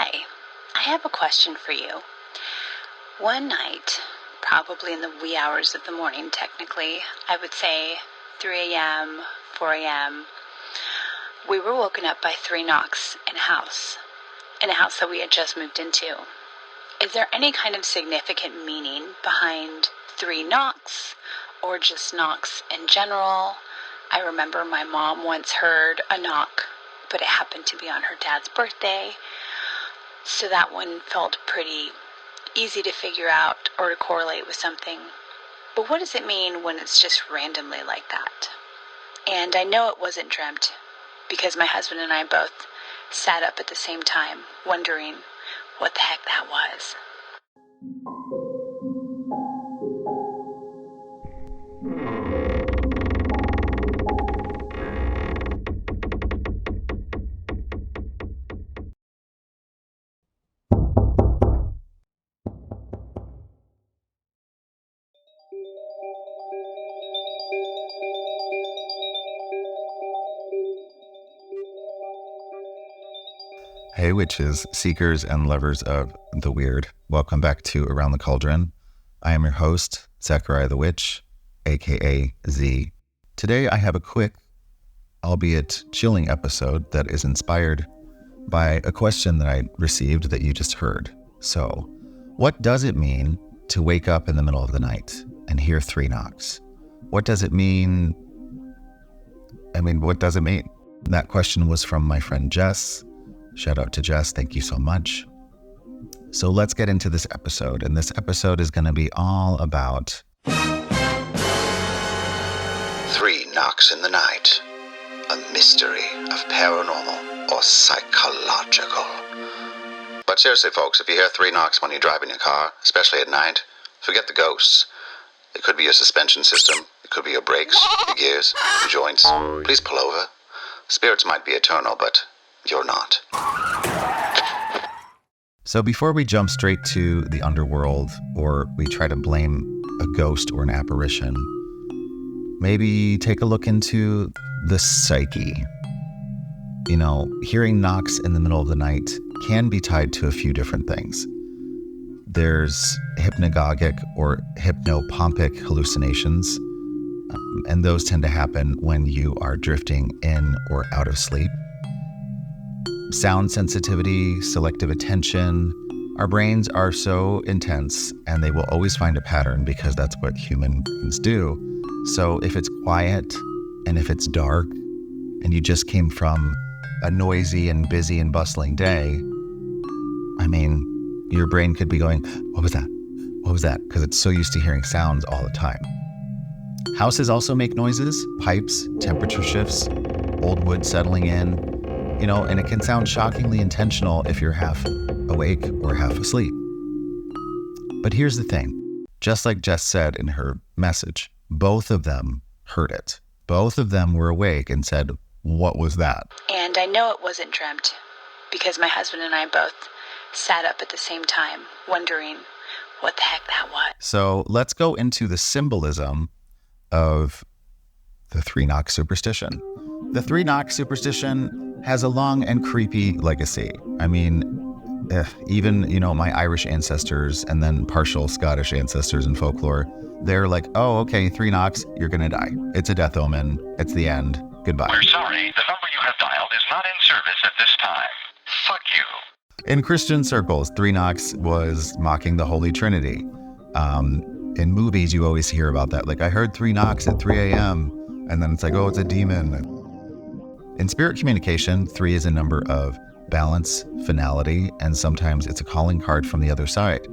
Hi, I have a question for you. One night, probably in the wee hours of the morning, technically, I would say 3 a.m., 4 a.m., we were woken up by 3 knocks in a house that we had just moved into. Is there any kind of significant meaning behind 3 knocks, or just knocks in general? I remember my mom once heard a knock, but it happened to be on her dad's birthday, so that one felt pretty easy to figure out or to correlate with something. But what does it mean when it's just randomly like that? And I know it wasn't dreamt, because my husband and I both sat up at the same time, wondering what the heck that was. Hey witches, seekers, and lovers of the weird. Welcome back to Around the Cauldron. I am your host, Zachariah the Witch, aka Z. Today I have a quick, albeit chilling episode that is inspired by a question that I received that you just heard. So, what does it mean to wake up in the middle of the night and hear 3 knocks? What does it mean? What does it mean? That question was from my friend Jess. Shout out to Jess. Thank you so much. So let's get into this episode. And this episode is going to be all about 3 knocks in the night. A mystery of paranormal or psychological. But seriously, folks, if you hear 3 knocks when you drive in your car, especially at night, forget the ghosts. It could be your suspension system. It could be your brakes, your gears, your joints. Please pull over. Spirits might be eternal, but you're not. So before we jump straight to the underworld, or we try to blame a ghost or an apparition, maybe take a look into the psyche. Hearing knocks in the middle of the night can be tied to a few different things. There's hypnagogic or hypnopompic hallucinations, and those tend to happen when you are drifting in or out of sleep. Sound sensitivity, selective attention. Our brains are so intense, and they will always find a pattern because that's what human beings do. So if it's quiet and if it's dark and you just came from a noisy and busy and bustling day, your brain could be going, what was that? What was that? Because it's so used to hearing sounds all the time. Houses also make noises, pipes, temperature shifts, old wood settling in. And it can sound shockingly intentional if you're half awake or half asleep. But here's the thing. Just like Jess said in her message, both of them heard it. Both of them were awake and said, what was that? And I know it wasn't dreamt, because my husband and I both sat up at the same time, wondering what the heck that was. So let's go into the symbolism of the 3 knock superstition. The 3 knock superstition has a long and creepy legacy. Even my Irish ancestors and then partial Scottish ancestors in folklore, they're like, oh, okay, 3 knocks, you're gonna die. It's a death omen. It's the end. Goodbye. We're sorry, the number you have dialed is not in service at this time. Fuck you. In Christian circles, 3 knocks was mocking the Holy Trinity. In movies, you always hear about that. Like, I heard 3 knocks at 3 a.m. And then it's like, oh, it's a demon. In spirit communication, 3 is a number of balance, finality, and sometimes it's a calling card from the other side.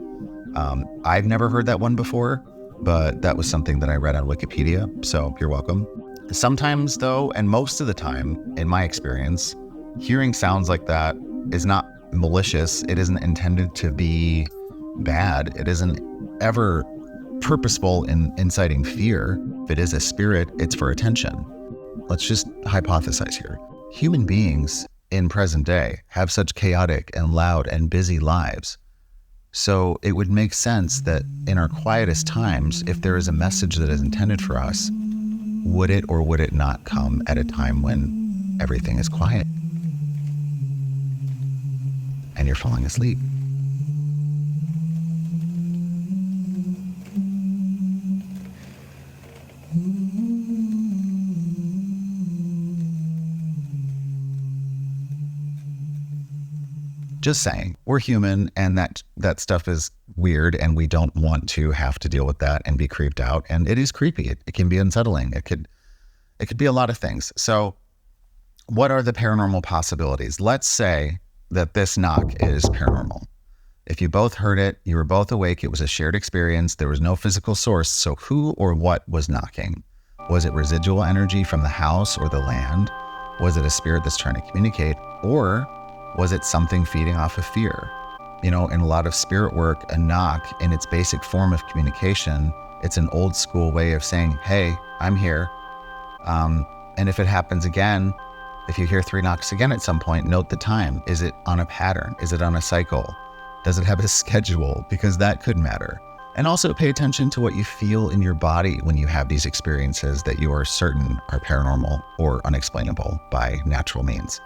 I've never heard that one before, but that was something that I read on Wikipedia, so you're welcome. Sometimes though, and most of the time, in my experience, hearing sounds like that is not malicious. It isn't intended to be bad. It isn't ever purposeful in inciting fear. If it is a spirit, it's for attention. Let's just hypothesize here. Human beings in present day have such chaotic and loud and busy lives. So it would make sense that in our quietest times, if there is a message that is intended for us, would it or would it not come at a time when everything is quiet? you're falling asleep. Just saying, we're human, and that stuff is weird, and we don't want to have to deal with that and be creeped out. And it is creepy. It can be unsettling. It could be a lot of things. So what are the paranormal possibilities? Let's say that this knock is paranormal. If you both heard it, you were both awake, it was a shared experience, there was no physical source. So who or what was knocking? Was it residual energy from the house or the land? Was it a spirit that's trying to communicate? Or was it something feeding off of fear? In a lot of spirit work, a knock in its basic form of communication, it's an old school way of saying, hey, I'm here. And if it happens again, if you hear 3 knocks again at some point, note the time. Is it on a pattern? Is it on a cycle? Does it have a schedule? Because that could matter. And also pay attention to what you feel in your body when you have these experiences that you are certain are paranormal or unexplainable by natural means.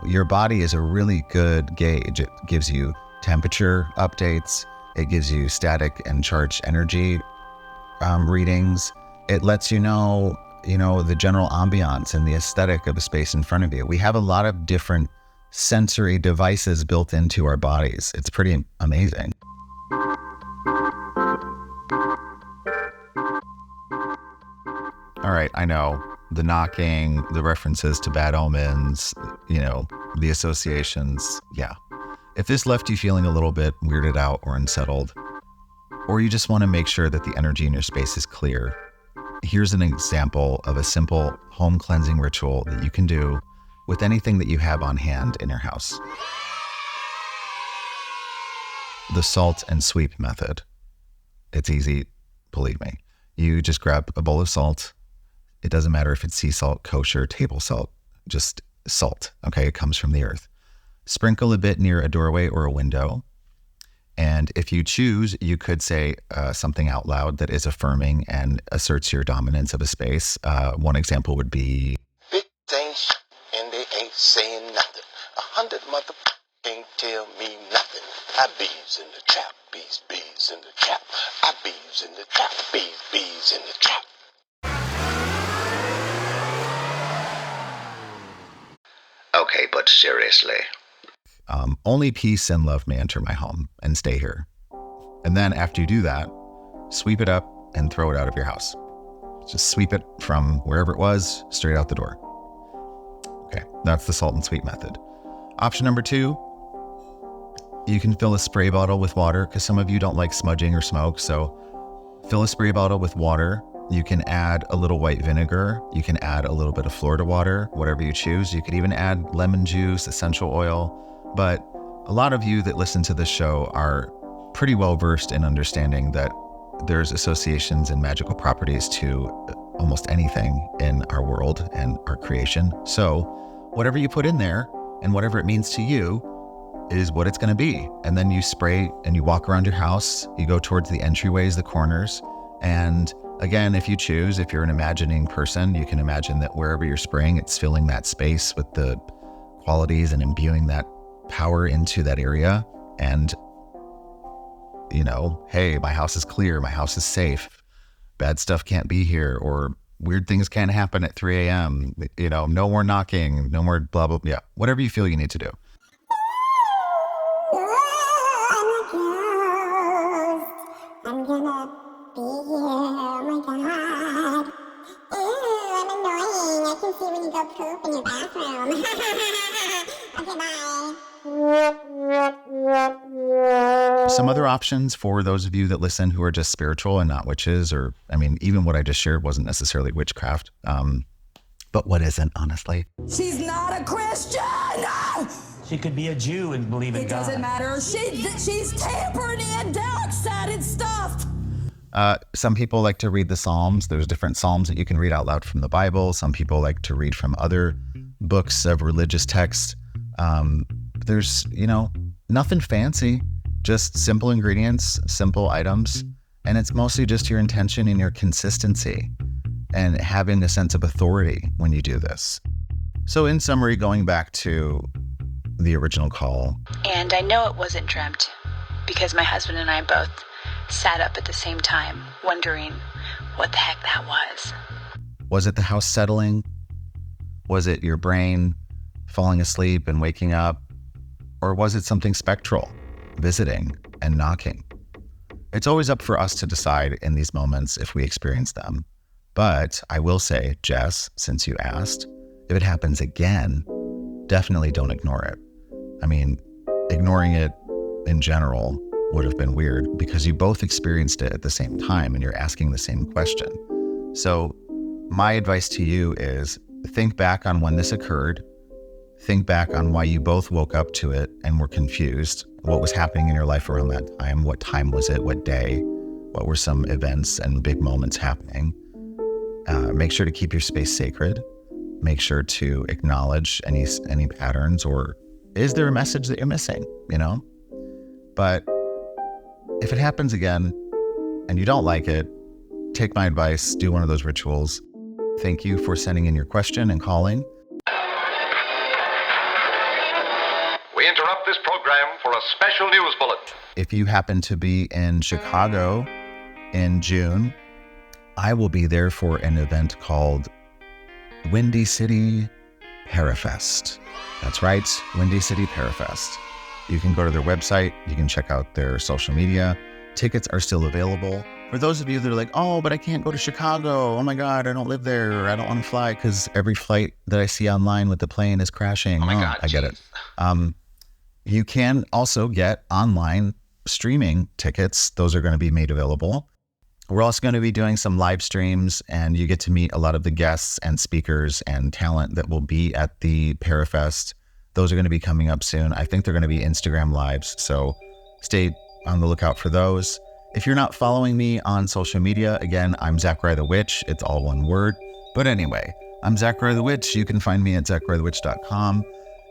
Your body is a really good gauge. It gives you temperature updates. It gives you static and charged energy readings. It lets you know, the general ambiance and the aesthetic of the space in front of you. We have a lot of different sensory devices built into our bodies. It's pretty amazing. All right, I know. The knocking, the references to bad omens, the associations. Yeah. If this left you feeling a little bit weirded out or unsettled, or you just want to make sure that the energy in your space is clear, here's an example of a simple home cleansing ritual that you can do with anything that you have on hand in your house. The salt and sweep method. It's easy, believe me. You just grab a bowl of salt. It doesn't matter if it's sea salt, kosher, table salt, just salt, okay? It comes from the earth. Sprinkle a bit near a doorway or a window. And if you choose, you could say something out loud that is affirming and asserts your dominance of a space. One example would be, Big things and they ain't saying nothing. 100 motherfuckers ain't tell me nothing. I bees in the trap, bees in the trap. I bees in the trap, bees in the trap. Okay, but seriously. only peace and love may enter my home, and stay here. And then after you do that, sweep it up and throw it out of your house. Just sweep it from wherever it was straight out the door. Okay, that's the salt and sweep method. Option number 2, you can fill a spray bottle with water, because some of you don't like smudging or smoke. So fill a spray bottle with water. You can add a little white vinegar. You can add a little bit of Florida water, whatever you choose. You could even add lemon juice, essential oil. But a lot of you that listen to this show are pretty well versed in understanding that there's associations and magical properties to almost anything in our world and our creation. So whatever you put in there and whatever it means to you is what it's going to be. And then you spray and you walk around your house. You go towards the entryways, the corners. And again, if you choose, if you're an imagining person, you can imagine that wherever you're spraying, it's filling that space with the qualities and imbuing that power into that area. And, you know, hey, my house is clear, my house is safe, bad stuff can't be here, or weird things can't happen at 3 a.m. You know, no more knocking, no more blah, blah, blah. Yeah, whatever you feel you need to do. I'm gonna be here, oh my god. Ew, I'm annoying. I can see when you go poop in your bathroom. Okay, bye. Some other options for those of you that listen who are just spiritual and not witches, or, I mean, even what I just shared wasn't necessarily witchcraft. But what isn't, honestly? She's not a Christian! She could be a Jew and believe in It God. doesn't matter. She's tampering in dark-sided stuff. Some people like to read the Psalms. There's different Psalms that you can read out loud from the Bible. Some people like to read from other books of religious texts. There's, you know, nothing fancy, just simple ingredients, simple items. And it's mostly just your intention and your consistency and having a sense of authority when you do this. So in summary, going back to the original call. And I know it wasn't dreamt because my husband and I both sat up at the same time, wondering what the heck that was. Was it the house settling? Was it your brain falling asleep and waking up? Or was it something spectral, visiting and knocking? It's always up for us to decide in these moments if we experience them. But I will say, Jess, since you asked, if it happens again, definitely don't ignore it. I mean, ignoring it in general would have been weird because you both experienced it at the same time and you're asking the same question. So my advice to you is think back on when this occurred. Think back on why you both woke up to it and were confused. What was happening in your life around that time? What time was it? What day? What were some events and big moments happening? Make sure to keep your space sacred. Make sure to acknowledge any patterns, or is there a message that you're missing, But if it happens again and you don't like it, take my advice, do one of those rituals. Thank you for sending in your question and calling. We interrupt this program for a special news bulletin. If you happen to be in Chicago in June, I will be there for an event called Windy City PARAFEST. That's right, Windy City PARAFEST. You can go to their website. You can check out their social media. Tickets are still available. For those of you that are like, oh, but I can't go to Chicago. Oh my God, I don't live there. Or I don't want to fly because every flight that I see online with the plane is crashing. Oh my God, I get it. You can also get online streaming tickets. Those are going to be made available. We're also going to be doing some live streams, and you get to meet a lot of the guests and speakers and talent that will be at the PARAFEST. Those are going to be coming up soon. I think they're going to be Instagram lives, so stay on the lookout for those. If you're not following me on social media, again, I'm Zachariah the Witch. It's all one word. But anyway, I'm Zachariah the Witch. You can find me at zachariahthewitch.com.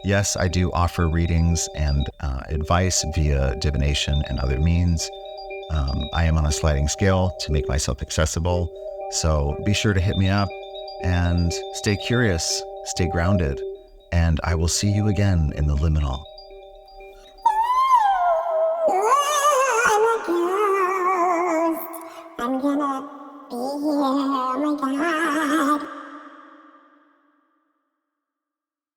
Yes, I do offer readings and advice via divination and other means. I am on a sliding scale to make myself accessible. So be sure to hit me up and stay curious, stay grounded, and I will see you again in the liminal. I'm a ghost. I'm gonna be here. Oh my God.